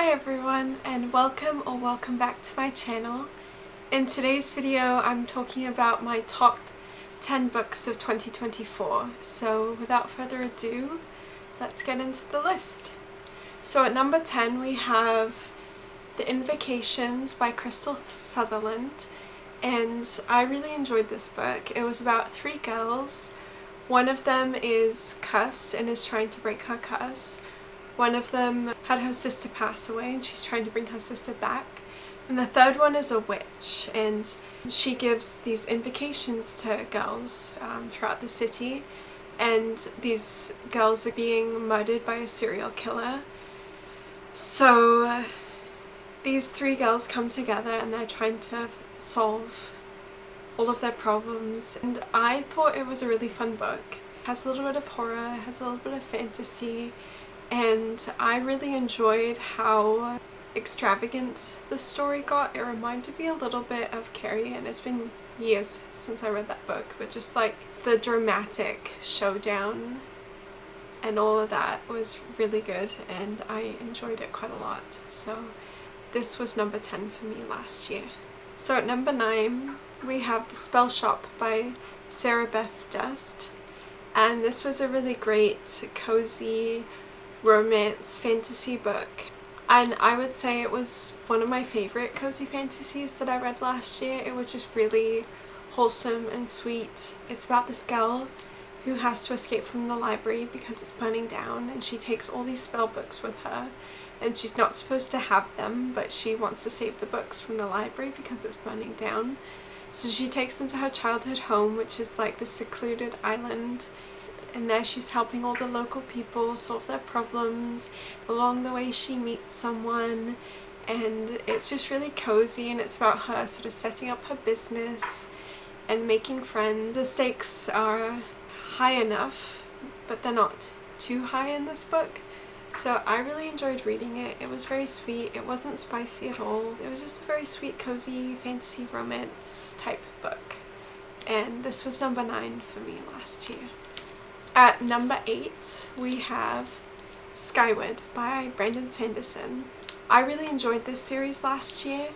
Hi everyone, and welcome back to my channel. In today's video I'm talking about my top 10 books of 2024. So without further ado, let's get into the list. So at number 10 we have The Invocations by Crystal Sutherland, and I really enjoyed this book. It was about three girls. One of them is cursed and is trying to break her curse. One of them had her sister pass away and she's trying to bring her sister back. And the third one is a witch, and she gives these invocations to girls throughout the city, and these girls are being murdered by a serial killer. So these three girls come together and they're trying to solve all of their problems, and I thought it was a really fun book. It has a little bit of horror, it has a little bit of fantasy, and I really enjoyed how extravagant the story got. It reminded me a little bit of Carrie, and it's been years since I read that book, but just like the dramatic showdown and all of that was really good, and I enjoyed it quite a lot. So this was number 10 for me last year. So at number 9 we have The Spell Shop by Sarah Beth Dust, and this was a really great, cozy romance fantasy book, and I would say it was one of my favorite cozy fantasies that I read last year. It was just really wholesome and sweet. It's about this girl who has to escape from the library because it's burning down, and she takes all these spell books with her, and she's not supposed to have them, but she wants to save the books from the library because it's burning down. So she takes them to her childhood home, which is like this secluded island, and there she's helping all the local people solve their problems. Along the way she meets someone, and it's just really cozy, and it's about her sort of setting up her business and making friends. The stakes are high enough, but they're not too high in this book. So I really enjoyed reading it. It was very sweet. It wasn't spicy at all. It was just a very sweet, cozy, fantasy romance type book. And this was number 9 for me last year. At number 8 we have Skyward by Brandon Sanderson. I really enjoyed this series last year,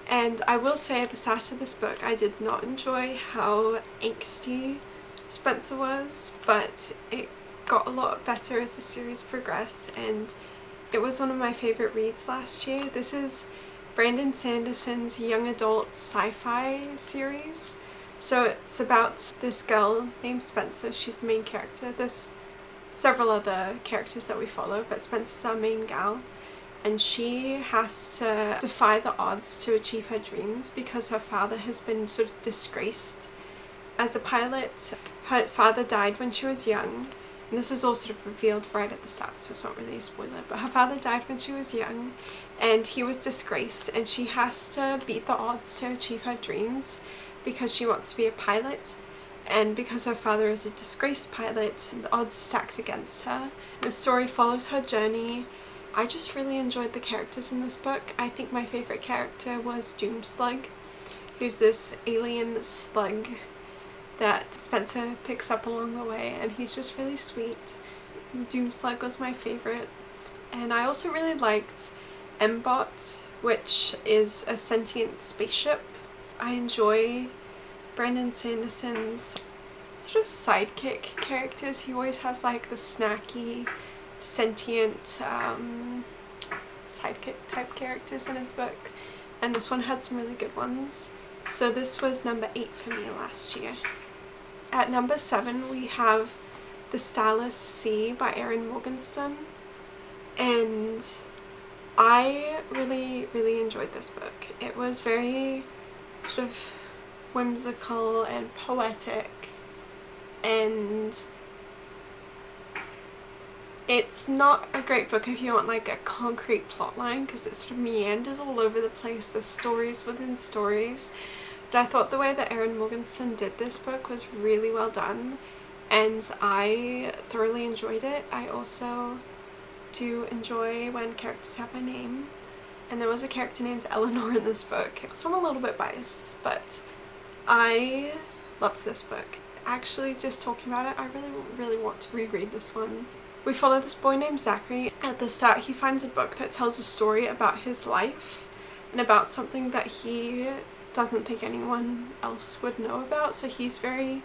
and I will say at the start of this book I did not enjoy how angsty Spencer was, but it got a lot better as the series progressed, and it was one of my favorite reads last year. This is Brandon Sanderson's young adult sci-fi series. So it's about this girl named Spencer. She's the main character. There's several other characters that we follow, but Spencer's our main gal, and she has to defy the odds to achieve her dreams because her father has been sort of disgraced as a pilot. Her father died when she was young, and this is all sort of revealed right at the start, so it's not really a spoiler, but her father died when she was young and he was disgraced, and she has to beat the odds to achieve her dreams because she wants to be a pilot, and because her father is a disgraced pilot, the odds are stacked against her. The story follows her journey. I just really enjoyed the characters in this book. I think my favourite character was Doomslug, who's this alien slug that Spencer picks up along the way, and he's just really sweet. Doomslug was my favourite. And I also really liked M-Bot, which is a sentient spaceship. I enjoy Brandon Sanderson's sort of sidekick characters. He always has like the snacky, sentient sidekick type characters in his book, and this one had some really good ones. So this was number 8 for me last year. At number 7 we have The Starless Sea by Erin Morgenstern, and I really enjoyed this book. It was very sort of whimsical and poetic, and it's not a great book if you want like a concrete plot line, because it sort of meanders all over the place. There's stories within stories, but I thought the way that Erin Morgenstern did this book was really well done, and I thoroughly enjoyed it. I also do enjoy when characters have a name, and there was a character named Eleanor in this book, so I'm a little bit biased, but I loved this book. Actually, just talking about it, I really want to reread this one. We follow this boy named Zachary. At the start he finds a book that tells a story about his life and about something that he doesn't think anyone else would know about, so he's very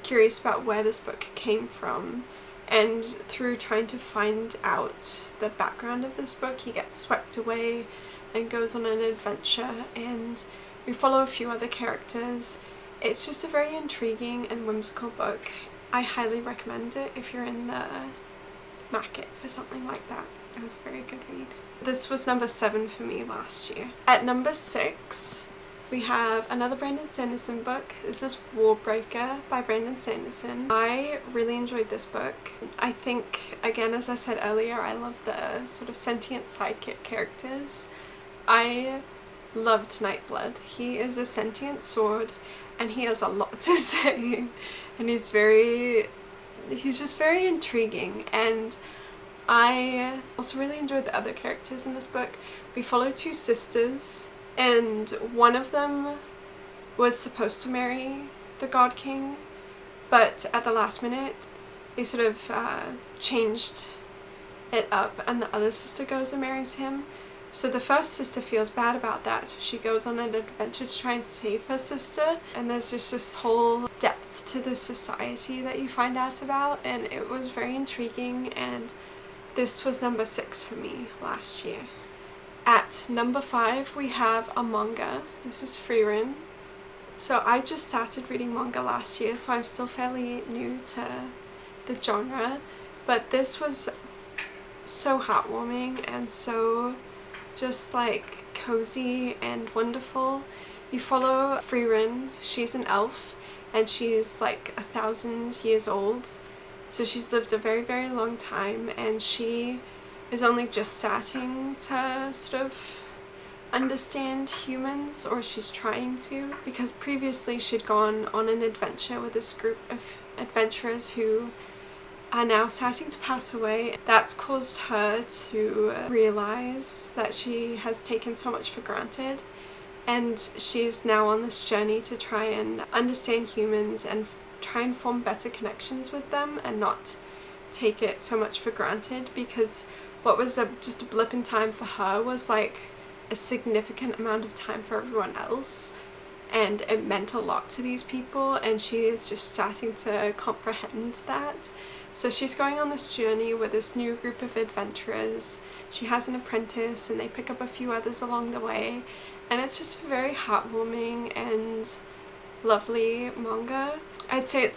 curious about where this book came from, and through trying to find out the background of this book he gets swept away and goes on an adventure, and we follow a few other characters. It's just a very intriguing and whimsical book. I highly recommend it if you're in the market for something like that. It was a very good read. This was number 7 for me last year. At number 6 we have another Brandon Sanderson book. This is Warbreaker by Brandon Sanderson. I really enjoyed this book. I think, again, as I said earlier, I love the sort of sentient sidekick characters. I loved Nightblood. He is a sentient sword and he has a lot to say, and he's just very intriguing, and I also really enjoyed the other characters in this book. We follow 2 sisters, and one of them was supposed to marry the God King, but at the last minute they sort of changed it up and the other sister goes and marries him. So the first sister feels bad about that, so she goes on an adventure to try and save her sister, and there's just this whole depth to the society that you find out about, and it was very intriguing, and this was number 6 for me last year. At number 5 we have a manga. This is Frieren. So I just started reading manga last year, so I'm still fairly new to the genre, but this was so heartwarming and so just like cozy and wonderful. You follow Frieren. She's an elf and she's like 1,000 years old, so she's lived a very, very long time, and she is only just starting to sort of understand humans, or she's trying to, because previously she'd gone on an adventure with this group of adventurers who are now starting to pass away. That's caused her to realize that she has taken so much for granted, and she's now on this journey to try and understand humans and try and form better connections with them and not take it so much for granted, because what was just a blip in time for her was like a significant amount of time for everyone else, and it meant a lot to these people, and she is just starting to comprehend that. So she's going on this journey with this new group of adventurers. She has an apprentice and they pick up a few others along the way, and it's just a very heartwarming and lovely manga. I'd say it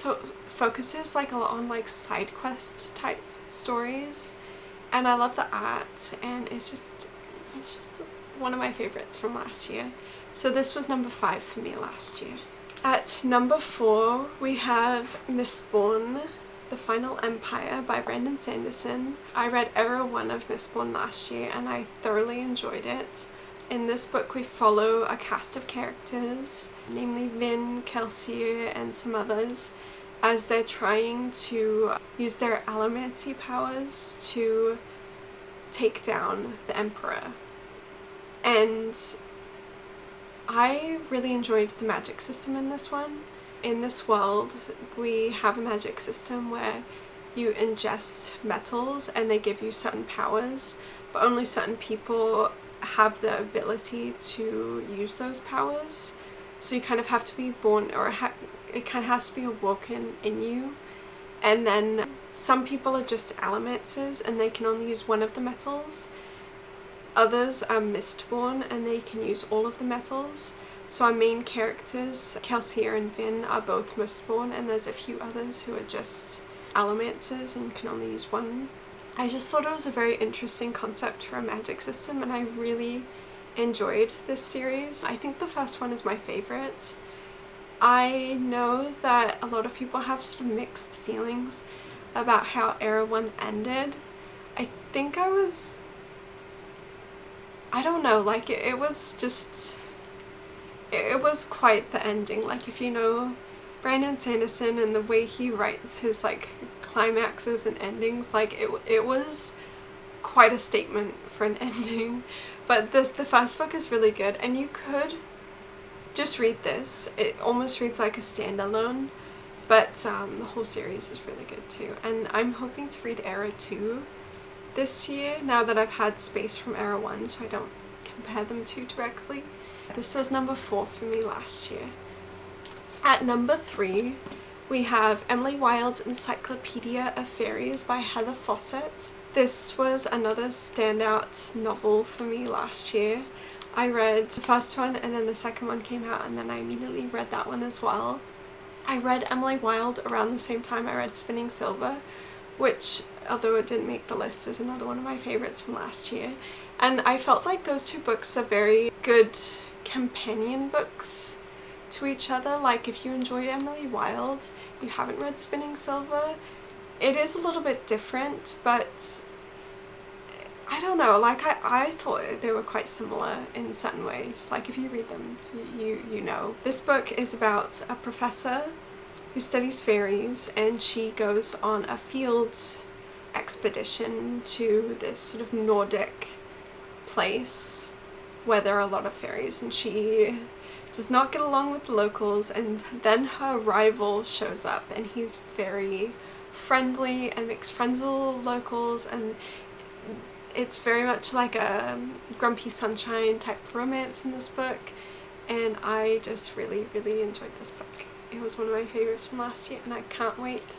focuses like a lot on like side quest type stories, and I love the art, and it's just one of my favorites from last year. So this was number 5 for me last year. At number 4 we have Mistborn, The Final Empire by Brandon Sanderson. I read Era 1 of Mistborn last year and I thoroughly enjoyed it. In this book we follow a cast of characters, namely Vin, Kelsier and some others, as they're trying to use their allomancy powers to take down the Emperor. And I really enjoyed the magic system in this one. In this world, we have a magic system where you ingest metals and they give you certain powers, but only certain people have the ability to use those powers. So you kind of have to be born, or it kind of has to be awoken in you. And then some people are just allomancers and they can only use one of the metals. Others are Mistborn and they can use all of the metals. So our main characters, Kelsier and Vin, are both Mistborn, and there's a few others who are just allomancers and can only use one. I just thought it was a very interesting concept for a magic system, and I really enjoyed this series. I think the first one is my favorite. I know that a lot of people have sort of mixed feelings about how Era 1 ended. I think I don't know, like it was just, it was quite the ending. Like, if you know Brandon Sanderson and the way he writes his like climaxes and endings, like it was quite a statement for an ending. But the first book is really good, and you could just read this. It almost reads like a standalone, But the whole series is really good too. And I'm hoping to read Era 2 this year, now that I've had space from Era 1, so I don't compare them too directly. This was number 4 for me last year. At number 3, we have Emily Wilde's Encyclopedia of Fairies by Heather Fawcett. This was another standout novel for me last year. I read the first one and then the second one came out, and then I immediately read that one as well. I read Emily Wilde around the same time I read Spinning Silver, which, although it didn't make the list, is another one of my favourites from last year. And I felt like those two books are very good companion books to each other. Like, if you enjoyed Emily Wilde, you haven't read Spinning Silver, it is a little bit different, but I don't know, like I thought they were quite similar in certain ways. Like, if you read them, you know. This book is about a professor who studies fairies, and she goes on a field expedition to this sort of Nordic place where there are a lot of fairies, and she does not get along with the locals, and then her rival shows up, and he's very friendly and makes friends with all the locals, and it's very much like a Grumpy Sunshine type romance in this book, and I just really, really enjoyed this book. It was one of my favourites from last year, and I can't wait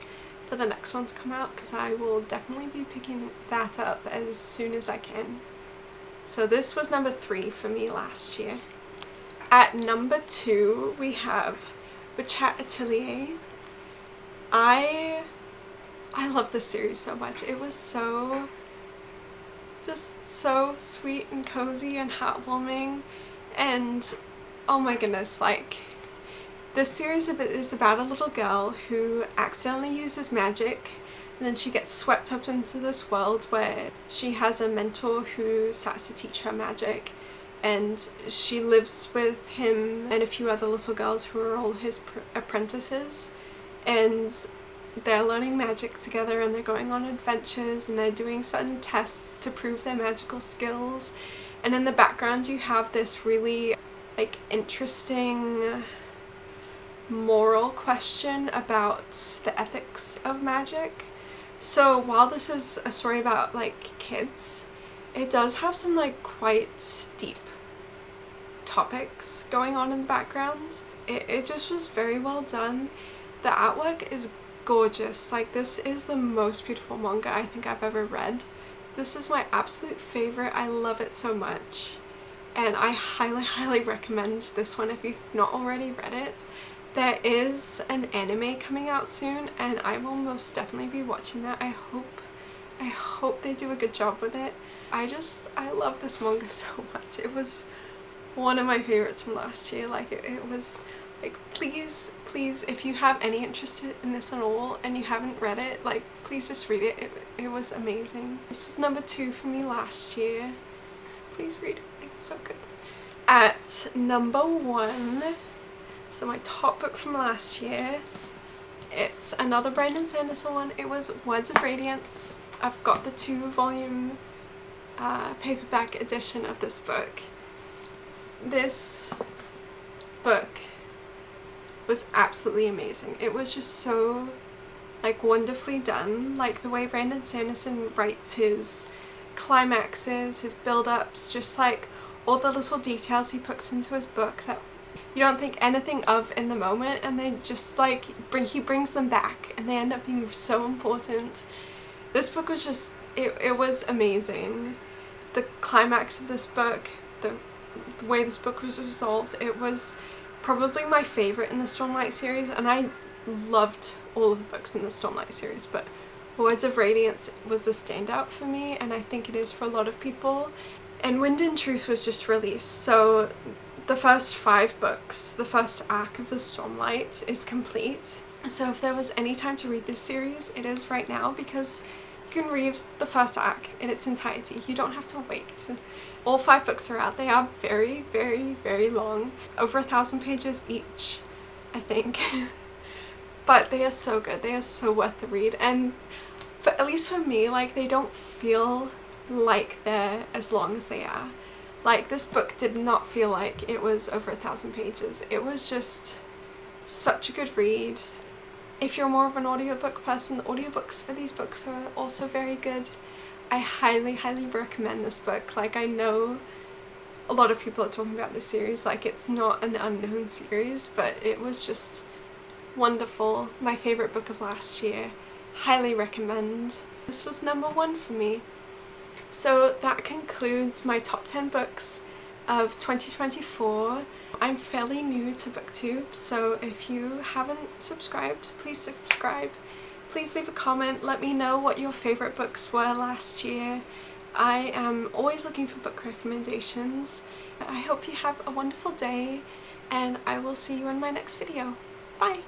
for the next one to come out, because I will definitely be picking that up as soon as I can. So this was number 3 for me last year. At number 2, we have The Chat Atelier. I love this series so much. It was just so sweet and cozy and heartwarming, and oh my goodness, like, this series is about a little girl who accidentally uses magic, and then she gets swept up into this world where she has a mentor who starts to teach her magic, and she lives with him and a few other little girls who are all his apprentices, and they're learning magic together, and they're going on adventures, and they're doing certain tests to prove their magical skills. And in the background you have this really like interesting moral question about the ethics of magic. So while this is a story about like kids, it does have some like quite deep topics going on in the background. It just was very well done. The artwork is gorgeous. Like, this is the most beautiful manga I think I've ever read. This is my absolute favourite. I love it so much, and I highly recommend this one if you've not already read it. There is an anime coming out soon, and I will most definitely be watching that. I hope they do a good job with it. I love this manga so much. It was one of my favourites from last year. Like, it was like, please, if you have any interest in this at all and you haven't read it, like, please just read it. It was amazing. This was number 2 for me last year. Please read it. It was so good. At number 1, so my top book from last year, it's another Brandon Sanderson one. It was Words of Radiance. I've got the 2-volume paperback edition of this book. This book was absolutely amazing. It was just so like wonderfully done. Like, the way Brandon Sanderson writes his climaxes, his build-ups, just like all the little details he puts into his book that you don't think anything of in the moment, and they just like he brings them back, and they end up being so important. This book was just, it was amazing. The climax of this book, the way this book was resolved, it was probably my favourite in the Stormlight series, and I loved all of the books in the Stormlight series, but Words of Radiance was the standout for me, and I think it is for a lot of people. And Wind and Truth was just released, so the first 5 books, the first arc of the Stormlight, is complete. So if there was any time to read this series, it is right now, because you can read the first arc in its entirety. You don't have to wait. All 5 books are out. They are very long, over 1,000 pages each, I think. But they are so good. They are so worth the read, and at least for me, like, they don't feel like they're as long as they are. Like, this book did not feel like it was over 1,000 pages. It was just such a good read. If you're more of an audiobook person, the audiobooks for these books are also very good. I highly, highly recommend this book. Like, I know a lot of people are talking about this series, like it's not an unknown series, but it was just wonderful. My favourite book of last year. Highly recommend. This was #1 for me. So that concludes my top 10 books of 2024. I'm fairly new to BookTube, so if you haven't subscribed, please subscribe. Please leave a comment, let me know what your favourite books were last year. I am always looking for book recommendations. I hope you have a wonderful day, and I will see you in my next video. Bye!